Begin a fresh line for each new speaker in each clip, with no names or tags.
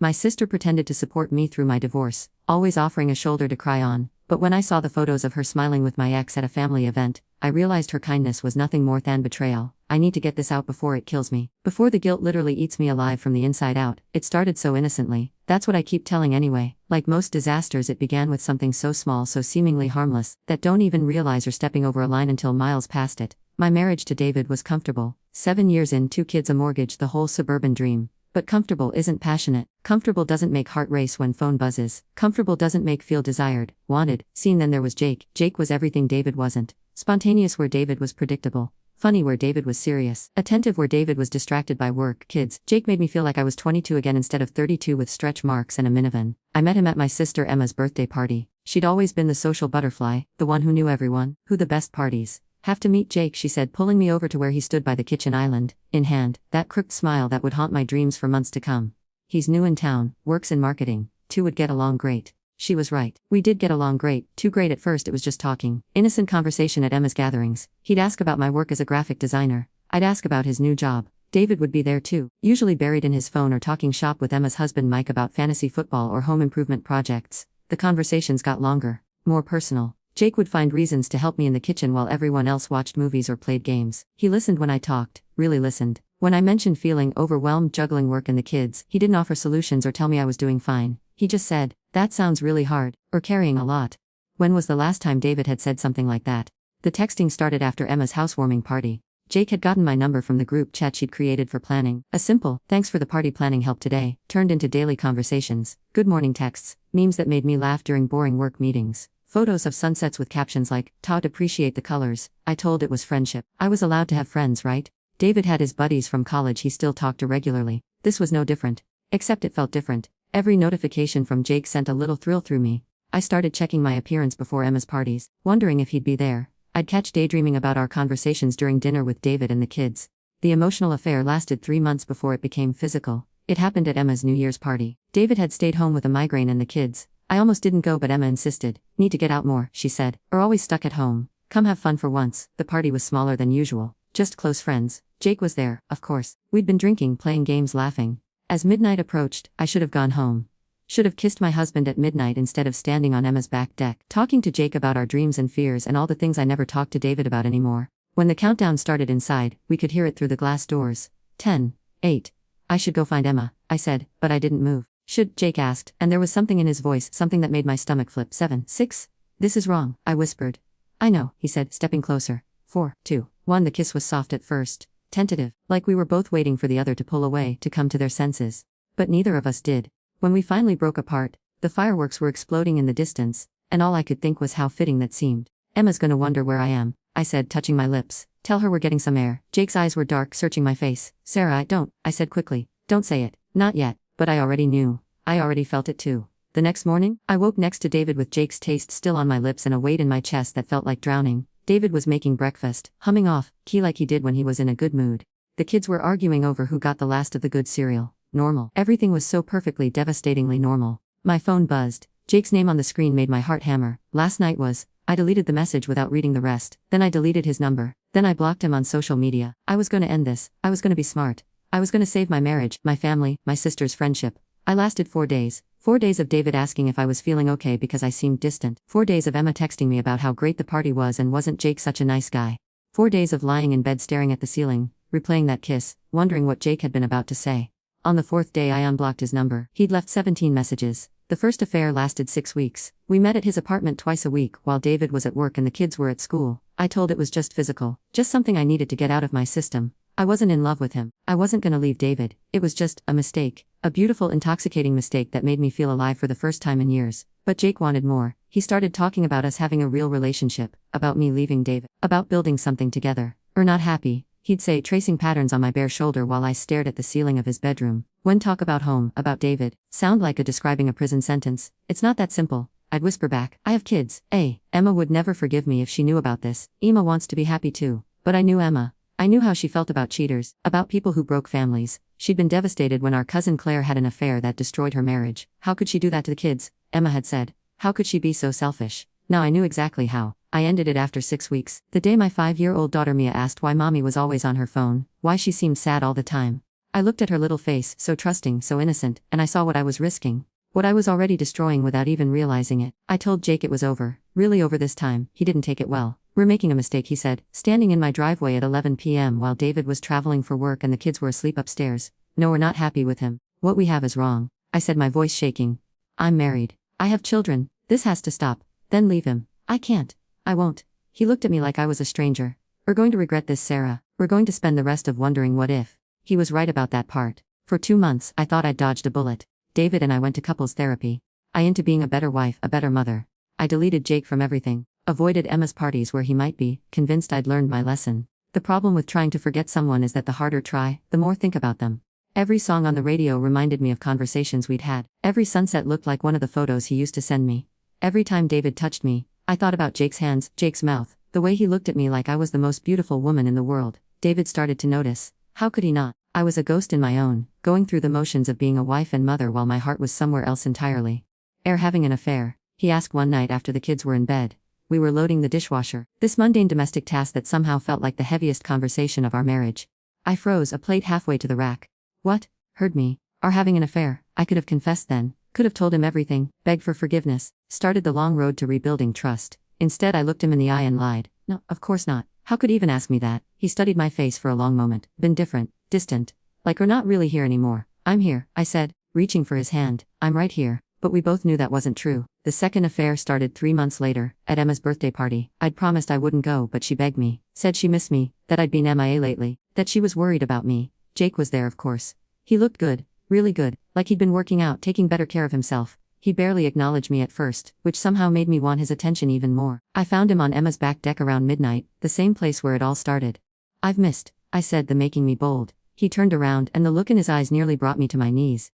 My sister pretended to support me through my divorce, always offering a shoulder to cry on, but when I saw the photos of her smiling with my ex at a family event, I realized her kindness was nothing more than betrayal. I need to get this out before it kills me. Before the guilt literally eats me alive from the inside out. It started so innocently. That's what I keep telling anyway. Like most disasters, it began with something so small, so seemingly harmless, that don't even realize you're stepping over a line until miles past it. My marriage to David was comfortable. 7 years in, 2 kids, a mortgage, the whole suburban dream. But comfortable isn't passionate. Comfortable doesn't make heart race when phone buzzes. Comfortable doesn't make feel desired, wanted, seen. Then there was Jake. Jake was everything David wasn't. Spontaneous where David was predictable. Funny where David was serious. Attentive where David was distracted by work, kids. Jake made me feel like I was 22 again instead of 32 with stretch marks and a minivan. I met him at my sister Emma's birthday party. She'd always been the social butterfly, the one who knew everyone, who the best parties. Have to meet Jake, she said, pulling me over to where he stood by the kitchen island, in hand, that crooked smile that would haunt my dreams for months to come. He's new in town, works in marketing. 2 would get along great. She was right. We did get along great, too great at first. It was just talking. Innocent conversation at Emma's gatherings. He'd ask about my work as a graphic designer. I'd ask about his new job. David would be there too, usually buried in his phone or talking shop with Emma's husband Mike about fantasy football or home improvement projects. The conversations got longer, more personal. Jake would find reasons to help me in the kitchen while everyone else watched movies or played games. He listened when I talked, really listened. When I mentioned feeling overwhelmed juggling work and the kids, he didn't offer solutions or tell me I was doing fine. He just said, "That sounds really hard," or "carrying a lot." When was the last time David had said something like that? The texting started after Emma's housewarming party. Jake had gotten my number from the group chat she'd created for planning. A simple, "Thanks for the party planning help today," turned into daily conversations, good morning texts, memes that made me laugh during boring work meetings. Photos of sunsets with captions like, "Taught appreciate the colors." I told it was friendship. I was allowed to have friends, right? David had his buddies from college he still talked to regularly. This was no different. Except it felt different. Every notification from Jake sent a little thrill through me. I started checking my appearance before Emma's parties, wondering if he'd be there. I'd catch daydreaming about our conversations during dinner with David and the kids. The emotional affair lasted 3 months before it became physical. It happened at Emma's New Year's party. David had stayed home with a migraine and the kids. I almost didn't go, but Emma insisted. "Need to get out more," she said, "or always stuck at home. Come have fun for once." The party was smaller than usual. Just close friends. Jake was there, of course. We'd been drinking, playing games, laughing. As midnight approached, I should have gone home. Should have kissed my husband at midnight instead of standing on Emma's back deck, talking to Jake about our dreams and fears and all the things I never talked to David about anymore. When the countdown started inside, we could hear it through the glass doors. 10, 8. "I should go find Emma," I said, but I didn't move. "Should?" Jake asked, and there was something in his voice, something that made my stomach flip. 7, 6. "This is wrong," I whispered. "I know," he said, stepping closer. 4, 2, 1. The kiss was soft at first, tentative, like we were both waiting for the other to pull away, to come to their senses. But neither of us did. When we finally broke apart, the fireworks were exploding in the distance, and all I could think was how fitting that seemed. "Emma's gonna wonder where I am," I said, touching my lips. "Tell her we're getting some air." Jake's eyes were dark, searching my face. "Sarah, I said quickly. "Don't say it. Not yet." But I already knew. I already felt it too. The next morning, I woke next to David with Jake's taste still on my lips and a weight in my chest that felt like drowning. David was making breakfast, humming off key like he did when he was in a good mood. The kids were arguing over who got the last of the good cereal. Normal. Everything was so perfectly, devastatingly normal. My phone buzzed. Jake's name on the screen made my heart hammer. Last night was. I deleted the message without reading the rest. Then I deleted his number. Then I blocked him on social media. I was gonna end this. I was gonna be smart. I was gonna save my marriage, my family, my sister's friendship. I lasted 4 days. 4 days of David asking if I was feeling okay because I seemed distant. 4 days of Emma texting me about how great the party was and wasn't Jake such a nice guy. 4 days of lying in bed staring at the ceiling, replaying that kiss, wondering what Jake had been about to say. On the 4th day I unblocked his number. He'd left 17 messages. The first affair lasted 6 weeks. We met at his apartment twice a week while David was at work and the kids were at school. I told it was just physical, just something I needed to get out of my system. I wasn't in love with him. I wasn't gonna leave David. It was just a mistake. A beautiful, intoxicating mistake that made me feel alive for the first time in years. But Jake wanted more. He started talking about us having a real relationship, about me leaving David, about building something together. Or not happy, he'd say, tracing patterns on my bare shoulder while I stared at the ceiling of his bedroom. When talk about home, about David, sound like a describing a prison sentence. It's not that simple. I'd whisper back, I have kids. Emma would never forgive me if she knew about this. Emma wants to be happy too. But I knew Emma. I knew how she felt about cheaters, about people who broke families. She'd been devastated when our cousin Claire had an affair that destroyed her marriage. How could she do that to the kids? Emma had said. How could she be so selfish? Now I knew exactly how. I ended it after 6 weeks. The day my 5-year-old daughter Mia asked why mommy was always on her phone, why she seemed sad all the time. I looked at her little face, so trusting, so innocent, and I saw what I was risking. What I was already destroying without even realizing it. I told Jake it was over, really over this time. He didn't take it well. "We're making a mistake," he said, standing in my driveway at 11 p.m. while David was traveling for work and the kids were asleep upstairs. "No, we're not happy with him. What we have is wrong," I said, my voice shaking. "I'm married. I have children. This has to stop. Then leave him." "I can't. I won't." He looked at me like I was a stranger. "We're going to regret this, Sarah. We're going to spend the rest of wondering what if." He was right about that part. For 2 months, I thought I'd dodged a bullet. David and I went to couples therapy. I into being a better wife, a better mother. I deleted Jake from everything. Avoided Emma's parties where he might be, convinced I'd learned my lesson. The problem with trying to forget someone is that the harder try, the more think about them. Every song on the radio reminded me of conversations we'd had. Every sunset looked like one of the photos he used to send me. Every time David touched me, I thought about Jake's hands, Jake's mouth, the way he looked at me like I was the most beautiful woman in the world. David started to notice. How could he not? I was a ghost in my own, going through the motions of being a wife and mother while my heart was somewhere else entirely. Having an affair?" he asked one night after the kids were in bed. We were loading the dishwasher, this mundane domestic task that somehow felt like the heaviest conversation of our marriage. I froze, a plate halfway to the rack. "What? Heard me? Are having an affair?" I could have confessed then, could have told him everything, begged for forgiveness, started the long road to rebuilding trust. Instead, I looked him in the eye and lied. "No, of course not. How could he even ask me that?" He studied my face for a long moment. "Been different, distant. Like we're not really here anymore." "I'm here," I said, reaching for his hand. "I'm right here." But we both knew that wasn't true. The second affair started 3 months later, at Emma's birthday party. I'd promised I wouldn't go, but she begged me, said she missed me, that I'd been MIA lately, that she was worried about me. Jake was there, of course. He looked good, really good, like he'd been working out, taking better care of himself. He barely acknowledged me at first, which somehow made me want his attention even more. I found him on Emma's back deck around midnight, the same place where it all started. "I've missed," I said, the making me bold. He turned around, and the look in his eyes nearly brought me to my knees.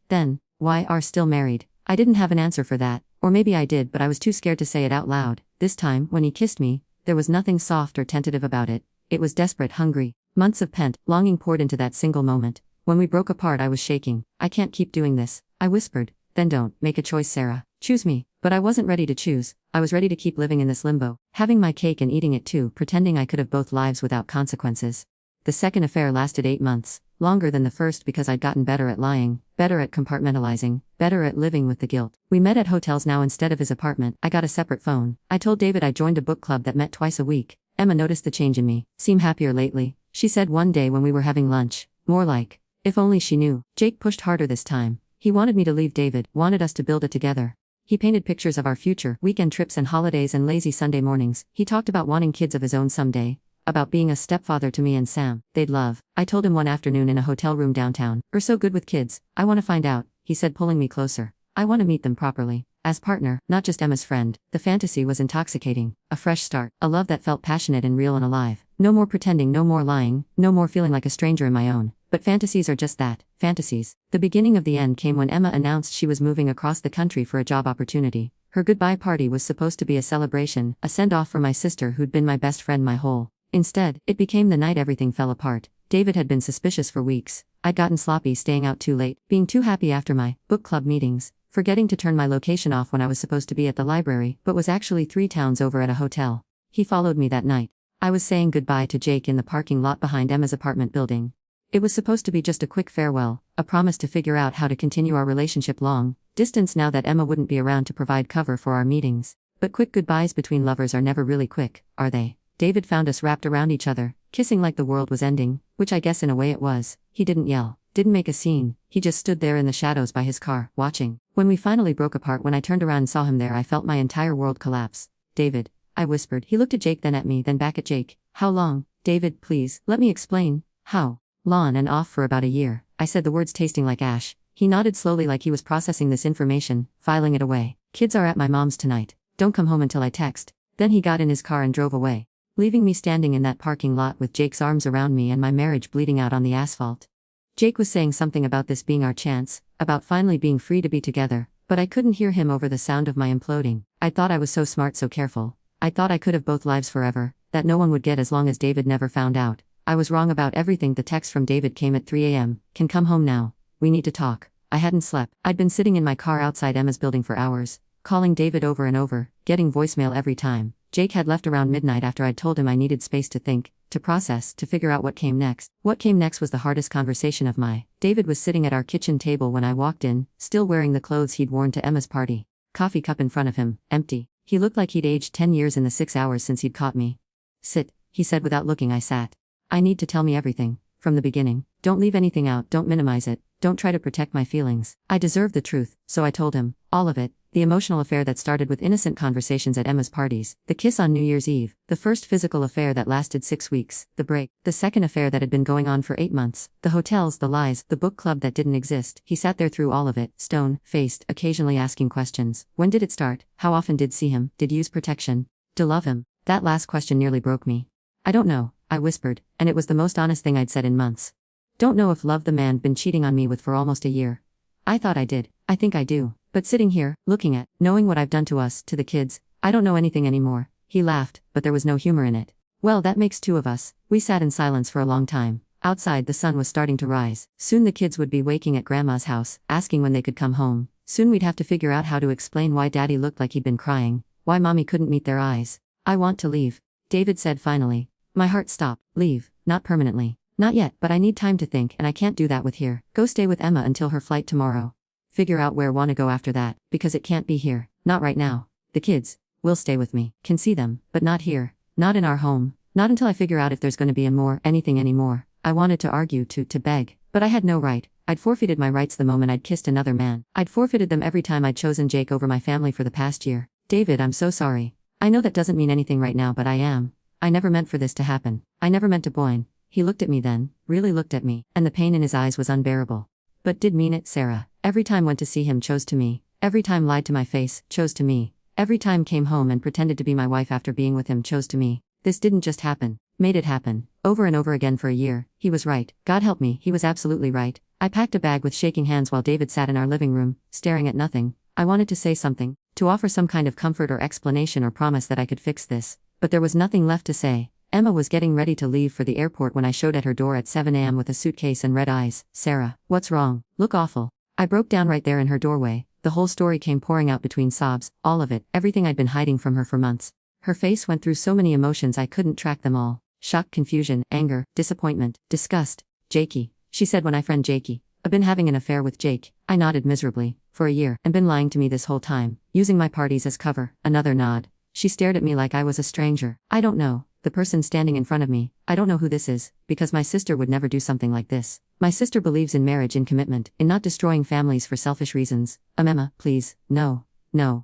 Then, why are still married?" I didn't have an answer for that, or maybe I did, but I was too scared to say it out loud. This time, when he kissed me, there was nothing soft or tentative about it. It was desperate, hungry. Months of pent longing poured into that single moment. When we broke apart, I was shaking. "I can't keep doing this," I whispered. "Then don't. Make a choice, Sarah. Choose me." But I wasn't ready to choose. I was ready to keep living in this limbo, having my cake and eating it too, pretending I could have both lives without consequences. The second affair lasted 8 months, longer than the first because I'd gotten better at lying, better at compartmentalizing, better at living with the guilt. We met at hotels now instead of his apartment. I got a separate phone. I told David I joined a book club that met twice a week. Emma noticed the change in me. "Seem happier lately," she said one day when we were having lunch. More like, if only she knew. Jake pushed harder this time. He wanted me to leave David, wanted us to build it together. He painted pictures of our future, weekend trips and holidays and lazy Sunday mornings. He talked about wanting kids of his own someday. About being a stepfather to me and Sam. They'd love. I told him one afternoon in a hotel room downtown. "We're so good with kids. I want to find out," he said, pulling me closer. "I want to meet them properly. As partner, not just Emma's friend." The fantasy was intoxicating. A fresh start. A love that felt passionate and real and alive. No more pretending, no more lying, no more feeling like a stranger in my own. But fantasies are just that, fantasies. The beginning of the end came when Emma announced she was moving across the country for a job opportunity. Her goodbye party was supposed to be a celebration, a send-off for my sister who'd been my best friend my whole. Instead, it became the night everything fell apart. David had been suspicious for weeks. I'd gotten sloppy staying out too late, being too happy after my book club meetings, forgetting to turn my location off when I was supposed to be at the library, but was actually 3 towns over at a hotel. He followed me that night. I was saying goodbye to Jake in the parking lot behind Emma's apartment building. It was supposed to be just a quick farewell, a promise to figure out how to continue our relationship long distance now that Emma wouldn't be around to provide cover for our meetings. But quick goodbyes between lovers are never really quick, are they? David found us wrapped around each other, kissing like the world was ending, which I guess in a way it was. He didn't yell, didn't make a scene, he just stood there in the shadows by his car, watching. When we finally broke apart, when I turned around and saw him there, I felt my entire world collapse. "David," I whispered. He looked at Jake, then at me, then back at Jake. "How long?" "David, please, let me explain." "How long?" "And off for about a year," I said, the words tasting like ash. He nodded slowly like he was processing this information, filing it away. "Kids are at my mom's tonight. Don't come home until I text." Then he got in his car and drove away, leaving me standing in that parking lot with Jake's arms around me and my marriage bleeding out on the asphalt. Jake was saying something about this being our chance, about finally being free to be together, but I couldn't hear him over the sound of my imploding. I thought I was so smart, so careful. I thought I could have both lives forever, that no one would get as long as David never found out. I was wrong about everything. The text from David came at 3 a.m. "Can come home now. We need to talk." I hadn't slept. I'd been sitting in my car outside Emma's building for hours, calling David over and over, getting voicemail every time. Jake had left around midnight after I'd told him I needed space to think, to process, to figure out what came next. What came next was the hardest conversation of my. David was sitting at our kitchen table when I walked in, still wearing the clothes he'd worn to Emma's party. Coffee cup in front of him, empty. He looked like he'd aged 10 years in the 6 hours since he'd caught me. Sit, he said without looking. I sat. I need to tell me everything, from the beginning. Don't leave anything out, don't minimize it, don't try to protect my feelings. I deserve the truth, so I told him, all of it. The emotional affair that started with innocent conversations at Emma's parties, the kiss on New Year's Eve, the first physical affair that lasted 6 weeks, the break, the second affair that had been going on for 8 months, the hotels, the lies, the book club that didn't exist. He sat there through all of it, stone-faced, occasionally asking questions. When did it start? How often did see him? Did use protection? To love him? That last question nearly broke me. I don't know, I whispered, and it was the most honest thing I'd said in months. Don't know if love the man been cheating on me with for almost a year. I thought I did. I think I do. But sitting here, looking at, knowing what I've done to us, to the kids, I don't know anything anymore. He laughed, but there was no humor in it. Well, that makes 2 of us. We sat in silence for a long time. Outside, the sun was starting to rise. Soon the kids would be waking at Grandma's house, asking when they could come home. Soon we'd have to figure out how to explain why Daddy looked like he'd been crying, why Mommy couldn't meet their eyes. I want to leave, David said finally. My heart stopped. Leave, not permanently. Not yet, but I need time to think, and I can't do that with here. Go stay with Emma until her flight tomorrow. Figure out where wanna go after that, because it can't be here. Not right now. The kids will stay with me. Can see them, but not here. Not in our home. Not until I figure out if there's gonna be anything anymore. I wanted to argue, to beg, but I had no right. I'd forfeited my rights the moment I'd kissed another man. I'd forfeited them every time I'd chosen Jake over my family for the past year. David, I'm so sorry. I know that doesn't mean anything right now, but I am. I never meant for this to happen. I never meant to Boyne. He looked at me then, really looked at me, and the pain in his eyes was unbearable. But did mean it, Sarah. Every time went to see him, chose to me. Every time lied to my face, chose to me. Every time came home and pretended to be my wife after being with him, chose to me. This didn't just happen. Made it happen. Over and over again for a year. He was right. God help me, he was absolutely right. I packed a bag with shaking hands while David sat in our living room, staring at nothing. I wanted to say something, to offer some kind of comfort or explanation or promise that I could fix this. But there was nothing left to say. Emma was getting ready to leave for the airport when I showed at her door at 7 a.m. with a suitcase and red eyes. Sarah, what's wrong? Look awful. I broke down right there in her doorway. The whole story came pouring out between sobs, all of it, everything I'd been hiding from her for months. Her face went through so many emotions I couldn't track them all. Shock, confusion, anger, disappointment, disgust. Jakey, she said when I friend Jakey. I've been having an affair with Jake. I nodded miserably. For a year, and been lying to me this whole time, using my parties as cover. Another nod. She stared at me like I was a stranger. I don't know. The person standing in front of me, I don't know who this is, because my sister would never do something like this. My sister believes in marriage, in commitment, in not destroying families for selfish reasons. Emma, please, no,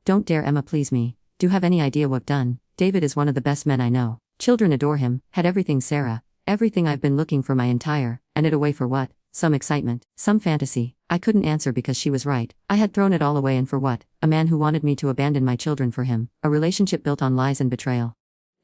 don't dare Emma, please me. Do you have any idea what done? David is one of the best men I know. Children adore him, had everything, Sarah. Everything I've been looking for my entire, and it away for what? Some excitement, some fantasy. I couldn't answer because she was right. I had thrown it all away, and for what? A man who wanted me to abandon my children for him. A relationship built on lies and betrayal.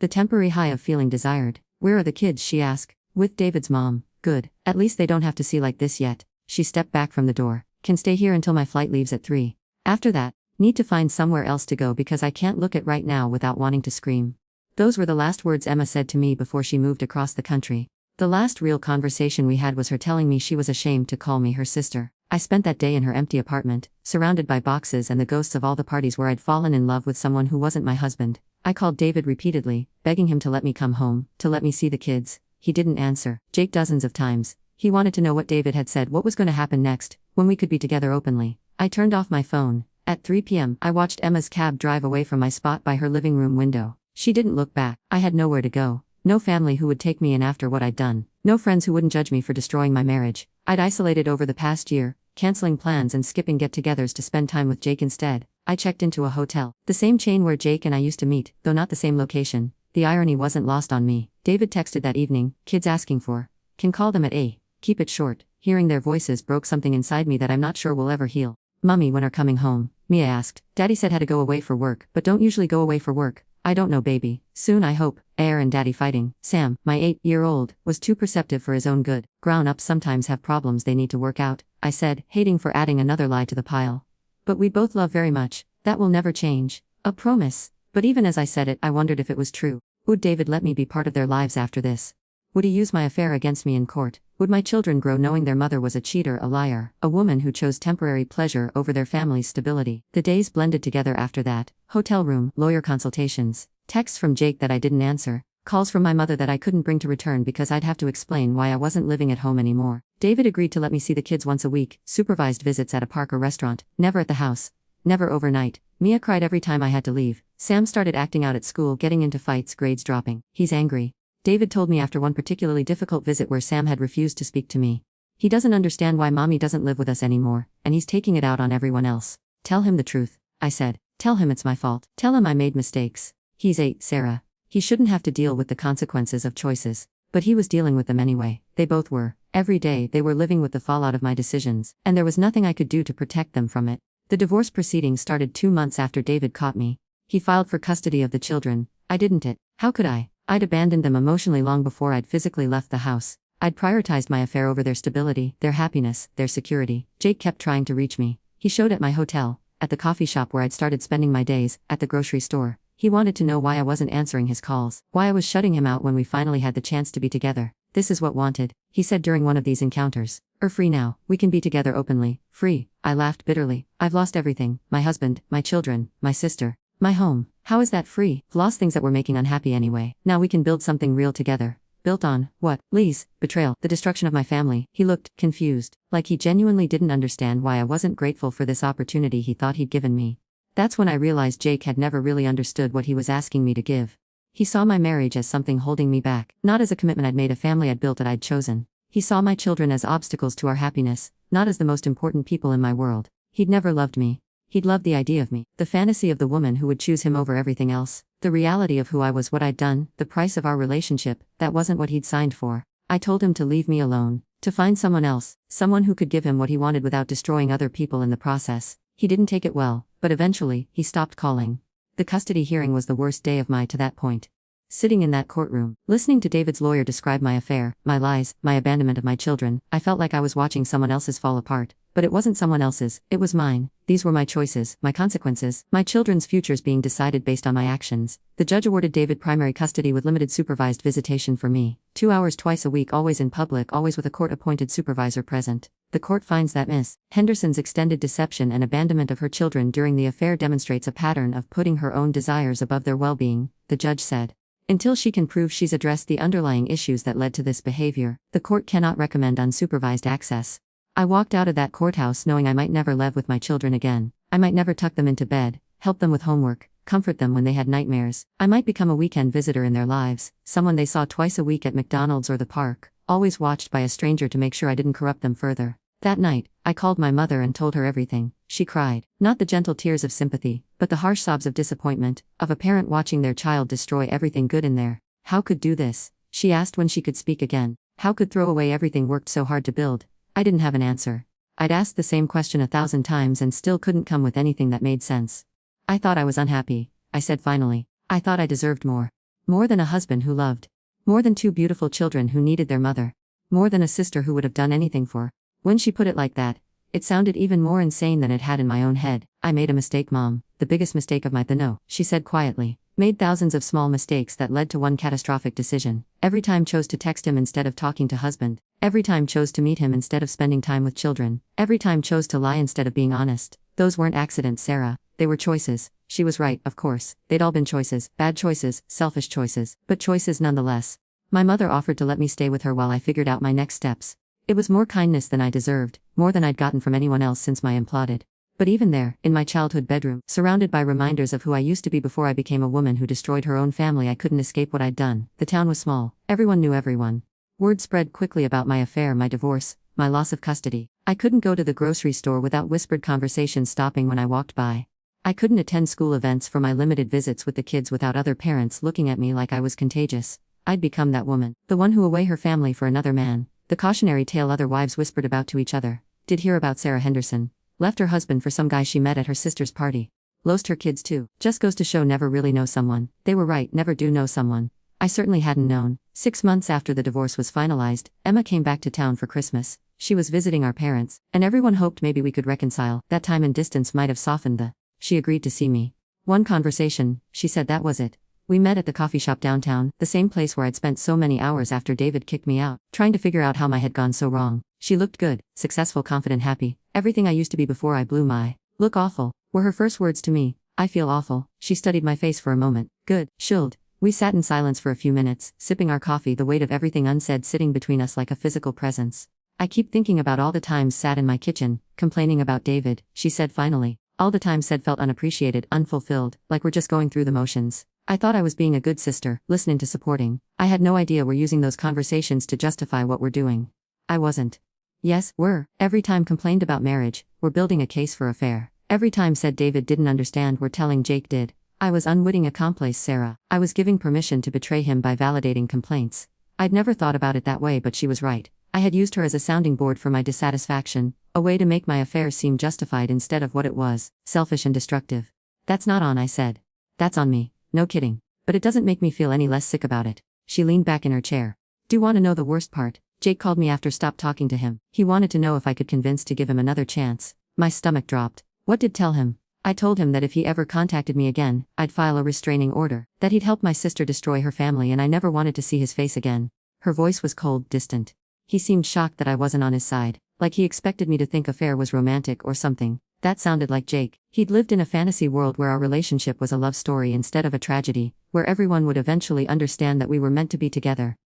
The temporary high of feeling desired. Where are the kids, she asked. With David's mom. Good. At least they don't have to see like this yet. She stepped back from the door. Can stay here until my flight leaves at 3. After that, need to find somewhere else to go because I can't look at right now without wanting to scream. Those were the last words Emma said to me before she moved across the country. The last real conversation we had was her telling me she was ashamed to call me her sister. I spent that day in her empty apartment, surrounded by boxes and the ghosts of all the parties where I'd fallen in love with someone who wasn't my husband. I called David repeatedly, begging him to let me come home, to let me see the kids. He didn't answer. Jake dozens of times. He wanted to know what David had said, what was going to happen next, when we could be together openly. I turned off my phone. At 3 p.m., I watched Emma's cab drive away from my spot by her living room window. She didn't look back. I had nowhere to go. No family who would take me in after what I'd done. No friends who wouldn't judge me for destroying my marriage. I'd isolated over the past year, canceling plans and skipping get-togethers to spend time with Jake instead. I checked into a hotel. The same chain where Jake and I used to meet, though not the same location. The irony wasn't lost on me. David texted that evening, kids asking for. Can call them at A. Keep it short. Hearing their voices broke something inside me that I'm not sure will ever heal. Mummy, when are coming home? Mia asked. Daddy said had to go away for work, but don't usually go away for work. I don't know, baby. Soon, I hope. Air and Daddy fighting. Sam, my 8-year-old, was too perceptive for his own good. Grown-ups sometimes have problems they need to work out, I said, hating for adding another lie to the pile. But we both love very much. That will never change. A promise. But even as I said it, I wondered if it was true. Would David let me be part of their lives after this? Would he use my affair against me in court? Would my children grow knowing their mother was a cheater, a liar, a woman who chose temporary pleasure over their family's stability? The days blended together after that. Hotel room, lawyer consultations, texts from Jake that I didn't answer, Calls from my mother that I couldn't bring to return because I'd have to explain why I wasn't living at home anymore. David agreed to let me see the kids once a week, supervised visits at a park or restaurant, never at the house. Never overnight. Mia cried every time I had to leave. Sam started acting out at school, getting into fights, grades dropping. He's angry. David told me after one particularly difficult visit where Sam had refused to speak to me. He doesn't understand why mommy doesn't live with us anymore, and he's taking it out on everyone else. Tell him the truth, I said. Tell him it's my fault. Tell him I made mistakes. He's 8, Sarah. He shouldn't have to deal with the consequences of choices. But he was dealing with them anyway. They both were. Every day they were living with the fallout of my decisions, and there was nothing I could do to protect them from it. The divorce proceedings started 2 months after David caught me. He filed for custody of the children. I didn't. How could I? I'd abandoned them emotionally long before I'd physically left the house. I'd prioritized my affair over their stability, their happiness, their security. Jake kept trying to reach me. He showed at my hotel, at the coffee shop where I'd started spending my days, at the grocery store. He wanted to know why I wasn't answering his calls, why I was shutting him out when we finally had the chance to be together. This is what wanted, he said during one of these encounters. Free now, we can be together openly, free. I laughed bitterly. I've lost everything, my husband, my children, my sister, my home. How is that free? Lost things that were making unhappy anyway. Now we can build something real together. Built on, what? Lee's betrayal, the destruction of my family. He looked confused, like he genuinely didn't understand why I wasn't grateful for this opportunity he thought he'd given me. That's when I realized Jake had never really understood what he was asking me to give. He saw my marriage as something holding me back, not as a commitment I'd made, a family I'd built that I'd chosen. He saw my children as obstacles to our happiness, not as the most important people in my world. He'd never loved me. He'd loved the idea of me, the fantasy of the woman who would choose him over everything else, the reality of who I was, what I'd done, the price of our relationship. That wasn't what he'd signed for. I told him to leave me alone, to find someone else, someone who could give him what he wanted without destroying other people in the process. He didn't take it well, but eventually, he stopped calling. The custody hearing was the worst day of my to that point. Sitting in that courtroom, listening to David's lawyer describe my affair, my lies, my abandonment of my children, I felt like I was watching someone else's fall apart. But it wasn't someone else's, it was mine. These were my choices, my consequences, my children's futures being decided based on my actions. The judge awarded David primary custody with limited supervised visitation for me. 2 hours twice a week, always in public, always with a court-appointed supervisor present. The court finds that Ms. Henderson's extended deception and abandonment of her children during the affair demonstrates a pattern of putting her own desires above their well-being, the judge said. Until she can prove she's addressed the underlying issues that led to this behavior, the court cannot recommend unsupervised access. I walked out of that courthouse knowing I might never live with my children again. I might never tuck them into bed, help them with homework, comfort them when they had nightmares. I might become a weekend visitor in their lives, someone they saw twice a week at McDonald's or the park, always watched by a stranger to make sure I didn't corrupt them further. That night, I called my mother and told her everything. She cried, not the gentle tears of sympathy, but the harsh sobs of disappointment, of a parent watching their child destroy everything good in there. How could do this? She asked when she could speak again. How could throw away everything worked so hard to build? I didn't have an answer. I'd asked the same question 1,000 times and still couldn't come with anything that made sense. I thought I was unhappy, I said finally. I thought I deserved more. More than a husband who loved. More than 2 beautiful children who needed their mother. More than a sister who would have done anything for. When she put it like that, it sounded even more insane than it had in my own head. I made a mistake, Mom. The biggest mistake of my no, she said quietly. Made thousands of small mistakes that led to one catastrophic decision. Every time chose to text him instead of talking to husband. Every time chose to meet him instead of spending time with children. Every time chose to lie instead of being honest. Those weren't accidents, Sarah. They were choices. She was right, of course. They'd all been choices, bad choices, selfish choices, but choices nonetheless. My mother offered to let me stay with her while I figured out my next steps. It was more kindness than I deserved, more than I'd gotten from anyone else since my imploded. But even there, in my childhood bedroom, surrounded by reminders of who I used to be before I became a woman who destroyed her own family, I couldn't escape what I'd done. The town was small. Everyone knew everyone. Word spread quickly about my affair, my divorce, my loss of custody. I couldn't go to the grocery store without whispered conversations stopping when I walked by. I couldn't attend school events for my limited visits with the kids without other parents looking at me like I was contagious. I'd become that woman, the one who away her family for another man. The cautionary tale other wives whispered about to each other. Did hear about Sarah Henderson. Left her husband for some guy she met at her sister's party. Lost her kids too. Just goes to show never really know someone. They were right, never do know someone. I certainly hadn't known. 6 months after the divorce was finalized, Emma came back to town for Christmas. She was visiting our parents, and everyone hoped maybe we could reconcile. That time and distance might have softened the. She agreed to see me. One conversation, she said, that was it. We met at the coffee shop downtown, the same place where I'd spent so many hours after David kicked me out, trying to figure out how my had gone so wrong. She looked good, successful, confident, happy. Everything I used to be before I blew my. Look awful, were her first words to me. I feel awful. She studied my face for a moment. Good, shilled. We sat in silence for a few minutes, sipping our coffee, the weight of everything unsaid sitting between us like a physical presence. I keep thinking about all the times sat in my kitchen, complaining about David, she said finally. All the times said felt unappreciated, unfulfilled, like we're just going through the motions. I thought I was being a good sister, listening to supporting. I had no idea we're using those conversations to justify what we're doing. I wasn't. Yes, we're. Every time complained about marriage, we're building a case for affair. Every time said David didn't understand, we're telling Jake did. I was unwitting accomplice Sarah. I was giving permission to betray him by validating complaints. I'd never thought about it that way, but she was right. I had used her as a sounding board for my dissatisfaction, a way to make my affair seem justified instead of what it was, selfish and destructive. That's not on, I said. That's on me, no kidding. But it doesn't make me feel any less sick about it. She leaned back in her chair. Do you want to know the worst part? Jake called me after stopped talking to him. He wanted to know if I could convince to give him another chance. My stomach dropped. What did tell him? I told him that if he ever contacted me again, I'd file a restraining order, that he'd help my sister destroy her family and I never wanted to see his face again. Her voice was cold, distant. He seemed shocked that I wasn't on his side, like he expected me to think affair was romantic or something. That sounded like Jake. He'd lived in a fantasy world where our relationship was a love story instead of a tragedy, where everyone would eventually understand that we were meant to be together.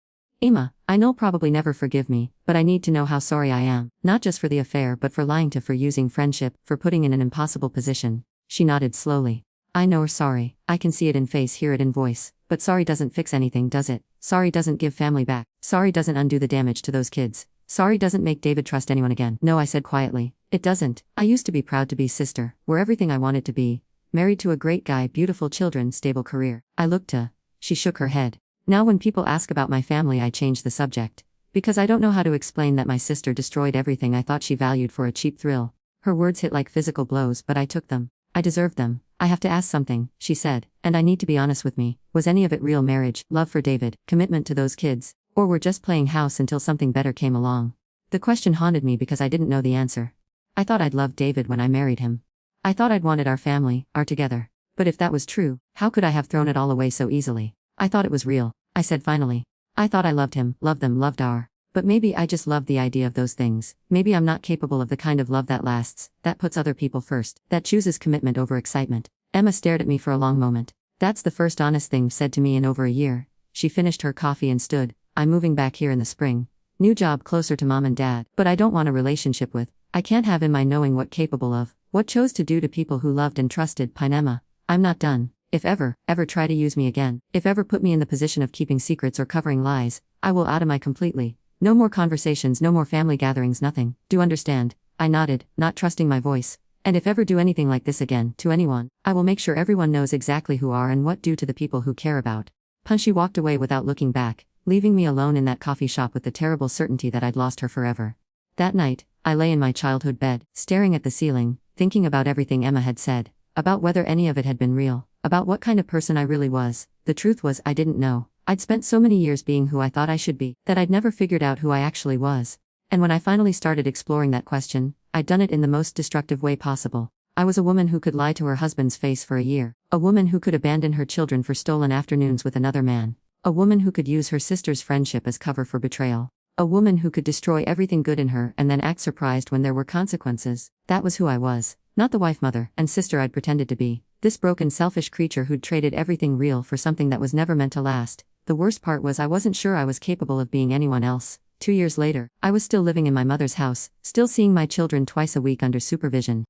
Emma, I know probably never forgive me, but I need to know how sorry I am, not just for the affair but for lying to, for using friendship, for putting in an impossible position. She nodded slowly. I know you're sorry. I can see it in face, hear it in voice. But sorry doesn't fix anything, does it? Sorry doesn't give family back. Sorry doesn't undo the damage to those kids. Sorry doesn't make David trust anyone again. No, I said quietly. It doesn't. I used to be proud to be sister. We're everything I wanted to be. Married to a great guy, beautiful children, stable career. I looked to. She shook her head. Now when people ask about my family, I change the subject. Because I don't know how to explain that my sister destroyed everything I thought she valued for a cheap thrill. Her words hit like physical blows, but I took them. I deserved them. I have to ask something, she said, and I need to be honest with me. Was any of it real marriage, love for David, commitment to those kids? Or were just playing house until something better came along? The question haunted me because I didn't know the answer. I thought I'd loved David when I married him. I thought I'd wanted our family, our together. But if that was true, how could I have thrown it all away so easily? I thought it was real, I said finally. I thought I loved him, loved them, loved our. But maybe I just loved the idea of those things. Maybe I'm not capable of the kind of love that lasts, that puts other people first, that chooses commitment over excitement. Emma stared at me for a long moment. That's the first honest thing said to me in over a year. She finished her coffee and stood. I'm moving back here in the spring. New job closer to mom and dad, but I don't want a relationship with. I can't have in my knowing what capable of, what chose to do to people who loved and trusted. Pine Emma. I'm not done. If ever try to use me again, if ever put me in the position of keeping secrets or covering lies, I will out of my completely. No more conversations, no more family gatherings, nothing. Do understand? I nodded, not trusting my voice. And if ever do anything like this again, to anyone, I will make sure everyone knows exactly who are and what do to the people who care about. Punchy walked away without looking back, leaving me alone in that coffee shop with the terrible certainty that I'd lost her forever. That night, I lay in my childhood bed, staring at the ceiling, thinking about everything Emma had said, about whether any of it had been real, about what kind of person I really was. The truth was, I didn't know. I'd spent so many years being who I thought I should be, that I'd never figured out who I actually was. And when I finally started exploring that question, I'd done it in the most destructive way possible. I was a woman who could lie to her husband's face for a year. A woman who could abandon her children for stolen afternoons with another man. A woman who could use her sister's friendship as cover for betrayal. A woman who could destroy everything good in her and then act surprised when there were consequences. That was who I was. Not the wife, mother, and sister I'd pretended to be. This broken, selfish creature who'd traded everything real for something that was never meant to last. The worst part was I wasn't sure I was capable of being anyone else. 2 years later, I was still living in my mother's house, still seeing my children twice a week under supervision.